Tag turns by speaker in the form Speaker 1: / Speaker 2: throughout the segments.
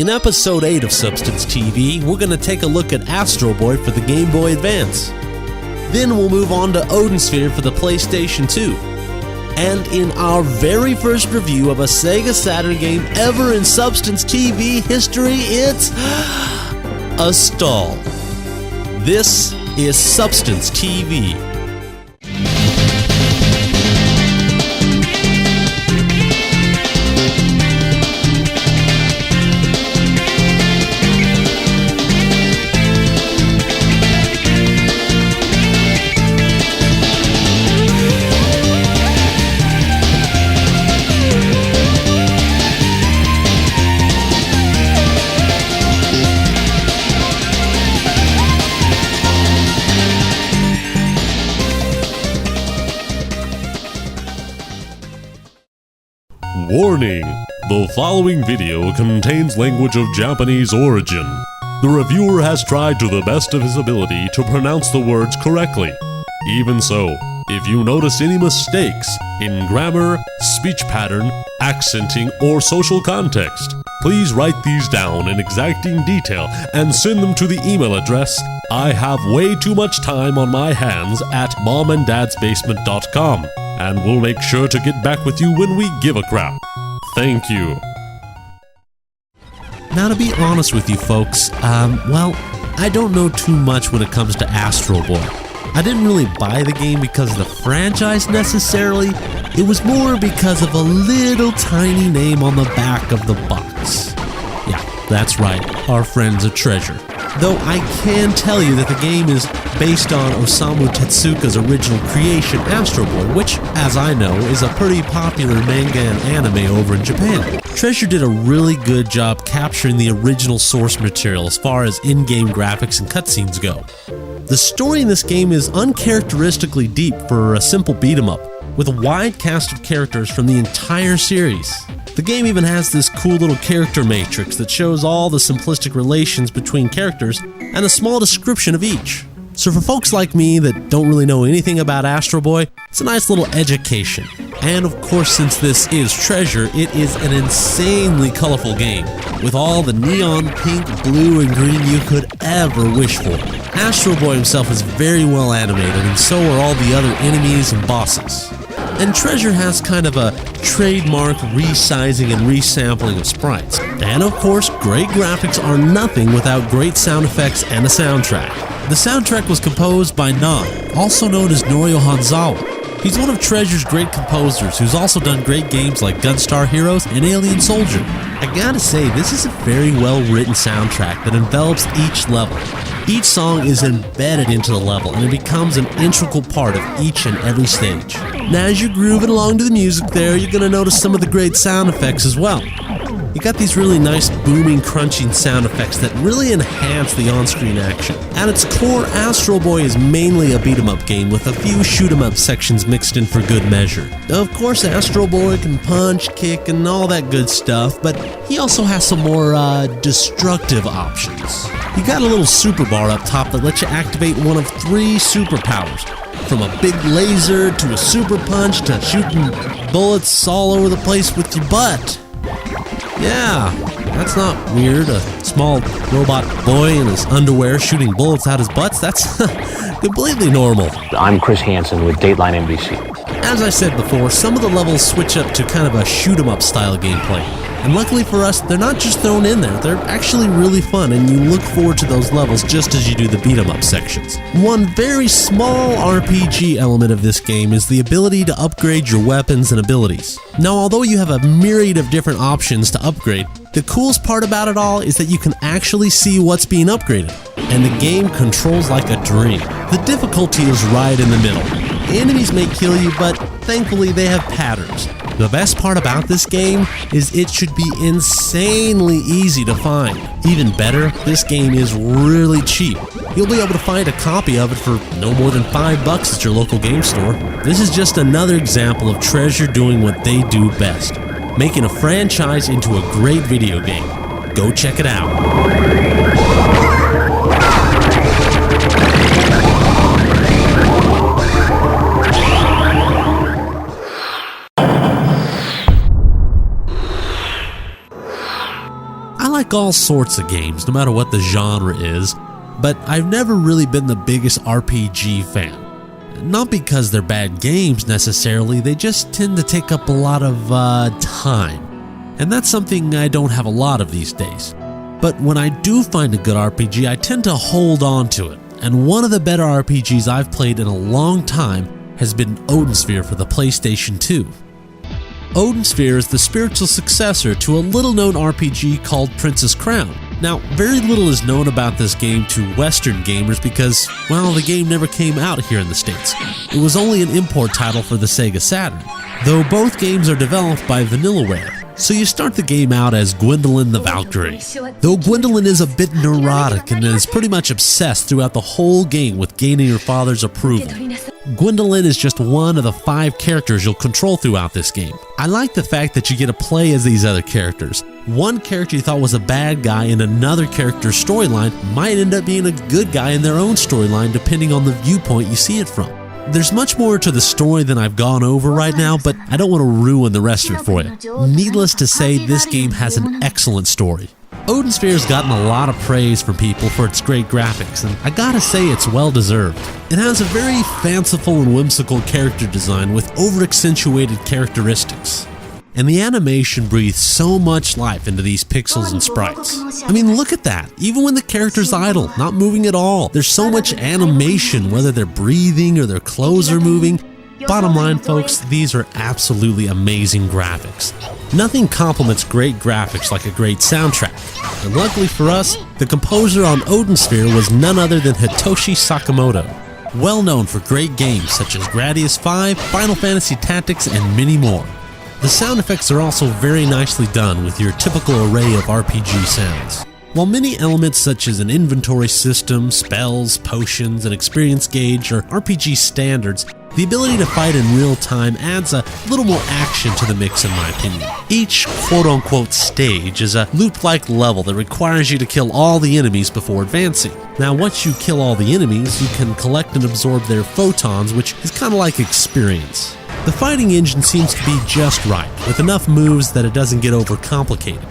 Speaker 1: In episode 8 of Substance TV, we're going to take a look at Astro Boy for the Game Boy Advance. Then we'll move on to Odin Sphere for the PlayStation 2. And in our very first review of a Sega Saturn game ever in Substance TV history, it's Astal. This is Substance TV.
Speaker 2: Warning! The following video contains language of Japanese origin. The reviewer has tried to the best of his ability to pronounce the words correctly. Even so, if you notice any mistakes in grammar, speech pattern, accenting, or social context, please write these down in exacting detail and send them to the email address I have way too much time on my hands at momanddadsbasement.com, and we'll make sure to get back with you when we give a crap. Thank you.
Speaker 1: Now, to be honest with you folks, I don't know too much when it comes to Astro Boy. I didn't really buy the game because of the franchise necessarily. It was more because of a little tiny name on the back of the box. Yeah, that's right, our friend's a treasure. Though I can tell you that the game is based on Osamu Tezuka's original creation, Astro Boy, which, as I know, is a pretty popular manga and anime over in Japan. Treasure did a really good job capturing the original source material as far as in-game graphics and cutscenes go. The story in this game is uncharacteristically deep for a simple beat-em-up, with a wide cast of characters from the entire series. The game even has this cool little character matrix that shows all the simplistic relations between characters and a small description of each. So for folks like me that don't really know anything about Astro Boy, it's a nice little education. And of course, since this is Treasure, it is an insanely colorful game, with all the neon pink, blue, and green you could ever wish for. Astro Boy himself is very well animated, and so are all the other enemies and bosses. And Treasure has kind of a trademark resizing and resampling of sprites. And of course, great graphics are nothing without great sound effects and a soundtrack. The soundtrack was composed by Nan, also known as Norio Hanzawa. He's one of Treasure's great composers who's also done great games like Gunstar Heroes and Alien Soldier. I gotta say, this is a very well written soundtrack that envelops each level. Each song is embedded into the level and it becomes an integral part of each and every stage. Now as you're grooving along to the music there, you're gonna notice some of the great sound effects as well. You got these really nice booming, crunching sound effects that really enhance the on-screen action. At its core, Astro Boy is mainly a beat-em-up game with a few shoot-em-up sections mixed in for good measure. Of course, Astro Boy can punch, kick, and all that good stuff, but he also has some more destructive options. You got a little super bar up top that lets you activate one of 3 superpowers, from a big laser to a super punch to shooting bullets all over the place with your butt. Yeah, that's not weird. A small robot boy in his underwear shooting bullets out his butts, that's completely normal.
Speaker 3: I'm Chris Hansen with Dateline NBC.
Speaker 1: As I said before, some of the levels switch up to kind of a shoot-em-up style gameplay. And luckily for us, they're not just thrown in there, they're actually really fun, and you look forward to those levels just as you do the beat-em-up sections. One very small RPG element of this game is the ability to upgrade your weapons and abilities. Now, although you have a myriad of different options to upgrade, the coolest part about it all is that you can actually see what's being upgraded, and the game controls like a dream. The difficulty is right in the middle. Enemies may kill you, but thankfully they have patterns. The best part about this game is it should be insanely easy to find. Even better, this game is really cheap. You'll be able to find a copy of it for no more than $5 at your local game store. This is just another example of Treasure doing what they do best, making a franchise into a great video game. Go check it out. like all sorts of games, no matter what the genre is, but I've never really been the biggest RPG fan. Not because they're bad games necessarily, they just tend to take up a lot of time. And that's something I don't have a lot of these days. But when I do find a good RPG, I tend to hold on to it. And one of the better RPGs I've played in a long time has been Odin Sphere for the PlayStation 2. Odin Sphere is the spiritual successor to a little-known RPG called Princess Crown. Now, very little is known about this game to Western gamers because, well, the game never came out here in the States. It was only an import title for the Sega Saturn, though both games are developed by Vanillaware. So you start the game out as Gwendolyn the Valkyrie. Though Gwendolyn is a bit neurotic and is pretty much obsessed throughout the whole game with gaining her father's approval. Gwendolyn is just one of the 5 characters you'll control throughout this game. I like the fact that you get to play as these other characters. One character you thought was a bad guy in another character's storyline might end up being a good guy in their own storyline depending on the viewpoint you see it from. There's much more to the story than I've gone over right now, but I don't want to ruin the rest of it for you. Needless to say, this game has an excellent story. Odin Sphere has gotten a lot of praise from people for its great graphics, and I gotta say it's well deserved. It has a very fanciful and whimsical character design with over-accentuated characteristics. And the animation breathes so much life into these pixels and sprites. I mean, look at that. Even when the character's idle, not moving at all, there's so much animation, whether they're breathing or their clothes are moving. Bottom line, folks, these are absolutely amazing graphics. Nothing complements great graphics like a great soundtrack. And luckily for us, the composer on Odin Sphere was none other than Hitoshi Sakamoto, well known for great games such as Gradius 5, Final Fantasy Tactics, and many more. The sound effects are also very nicely done with your typical array of RPG sounds. While many elements such as an inventory system, spells, potions, and experience gauge are RPG standards, the ability to fight in real time adds a little more action to the mix in my opinion. Each quote-unquote stage is a loop-like level that requires you to kill all the enemies before advancing. Now once you kill all the enemies, you can collect and absorb their photons, which is kind of like experience. The fighting engine seems to be just right, with enough moves that it doesn't get overcomplicated.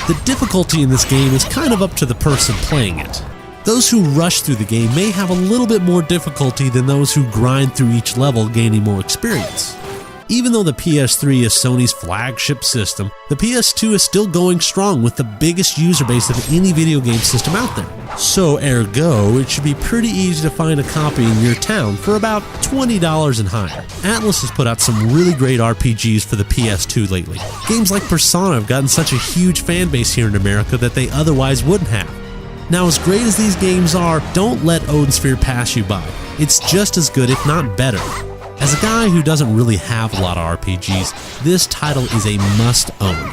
Speaker 1: The difficulty in this game is kind of up to the person playing it. Those who rush through the game may have a little bit more difficulty than those who grind through each level, gaining more experience. Even though the PS3 is Sony's flagship system, the PS2 is still going strong with the biggest user base of any video game system out there. So ergo, it should be pretty easy to find a copy in your town for about $20 and higher. Atlus has put out some really great RPGs for the PS2 lately. Games like Persona have gotten such a huge fan base here in America that they otherwise wouldn't have. Now, as great as these games are, don't let Odin Sphere pass you by. It's just as good, if not better. As a guy who doesn't really have a lot of RPGs, this title is a must-own.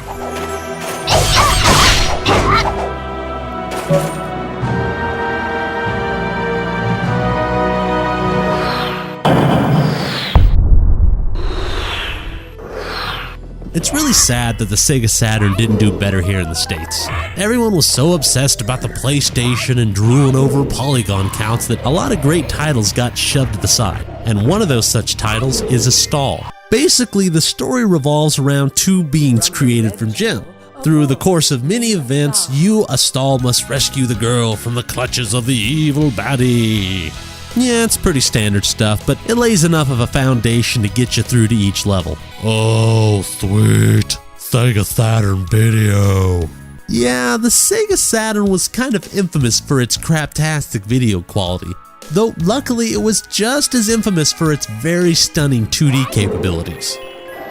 Speaker 1: It's really sad that the Sega Saturn didn't do better here in the States. Everyone was so obsessed about the PlayStation and drooling over polygon counts that a lot of great titles got shoved to the side. And one of those such titles is Astal. Basically, the story revolves around 2 beings created from Gem. Through the course of many events, you, Astal, must rescue the girl from the clutches of the evil baddie. Yeah, it's pretty standard stuff, but it lays enough of a foundation to get you through to each level.
Speaker 2: Oh, sweet. Sega Saturn video.
Speaker 1: Yeah, the Sega Saturn was kind of infamous for its craptastic video quality, though luckily it was just as infamous for its very stunning 2D capabilities.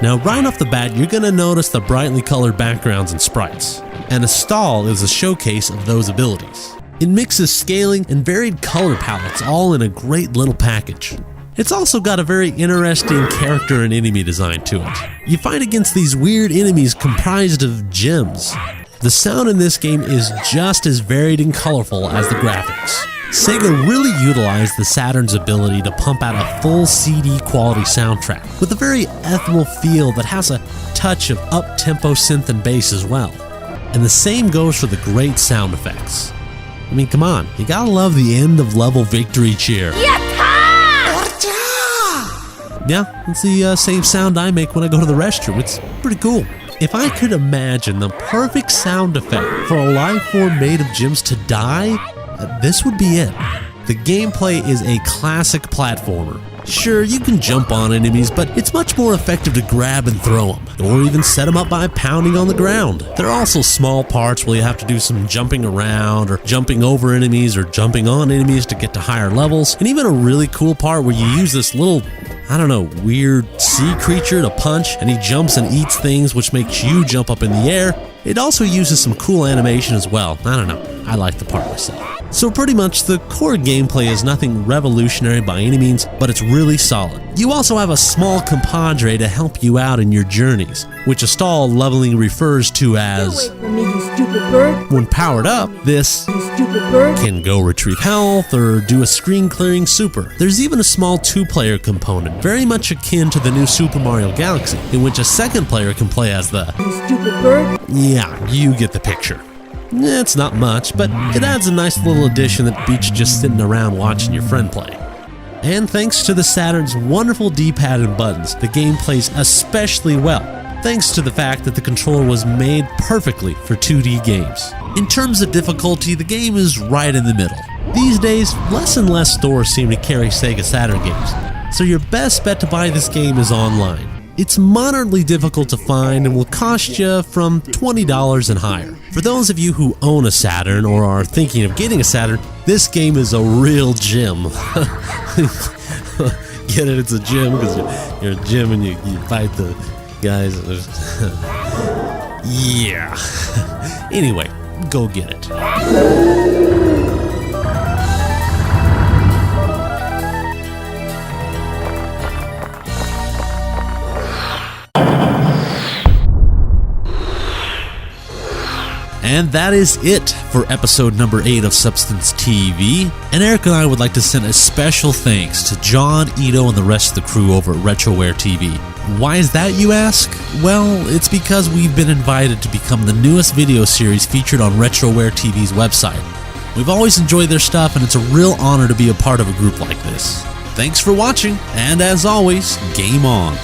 Speaker 1: Now, right off the bat, you're going to notice the brightly colored backgrounds and sprites, and Astal is a showcase of those abilities. It mixes scaling and varied color palettes all in a great little package. It's also got a very interesting character and enemy design to it. You fight against these weird enemies comprised of gems. The sound in this game is just as varied and colorful as the graphics. Sega really utilized the Saturn's ability to pump out a full CD quality soundtrack with a very ethereal feel that has a touch of up-tempo synth and bass as well. And the same goes for the great sound effects. I mean, come on, you gotta love the end of level victory cheer. Yeah, it's the same sound I make when I go to the restroom. It's pretty cool. If I could imagine the perfect sound effect for a life form made of gems to die, this would be it. The gameplay is a classic platformer. Sure, you can jump on enemies, but it's much more effective to grab and throw them, or even set them up by pounding on the ground. There are also small parts where you have to do some jumping around, or jumping over enemies, or jumping on enemies to get to higher levels, and even a really cool part where you use this little, weird sea creature to punch, and he jumps and eats things, which makes you jump up in the air. It also uses some cool animation as well. I like the part myself. So pretty much the core gameplay is nothing revolutionary by any means, but it's really solid. You also have a small compadre to help you out in your journeys, which Astal lovingly refers to as,
Speaker 4: Get away from me, you stupid bird.
Speaker 1: When powered up, this
Speaker 4: You stupid bird.
Speaker 1: can go retrieve health or do a screen clearing super. There's even a small two-player component, very much akin to the new Super Mario Galaxy, in which a second player can play as the...
Speaker 4: You stupid bird.
Speaker 1: Yeah, you get the picture. It's not much, but it adds a nice little addition that beats you just sitting around watching your friend play. And thanks to the Saturn's wonderful D-pad and buttons, the game plays especially well, thanks to the fact that the controller was made perfectly for 2D games. In terms of difficulty, the game is right in the middle. These days, less and less stores seem to carry Sega Saturn games, so your best bet to buy this game is online. It's moderately difficult to find and will cost you from $20 and higher. For those of you who own a Saturn or are thinking of getting a Saturn, this game is a real gem. Get it? It's a gym because you're a gym and you fight the guys. Yeah. Anyway, go get it. And that is it for episode number 8 of Substance TV. And Eric and I would like to send a special thanks to John, Ito, and the rest of the crew over at RetroWare TV. Why is that, you ask? Well, it's because we've been invited to become the newest video series featured on RetroWare TV's website. We've always enjoyed their stuff, and it's a real honor to be a part of a group like this. Thanks for watching, and as always, game on.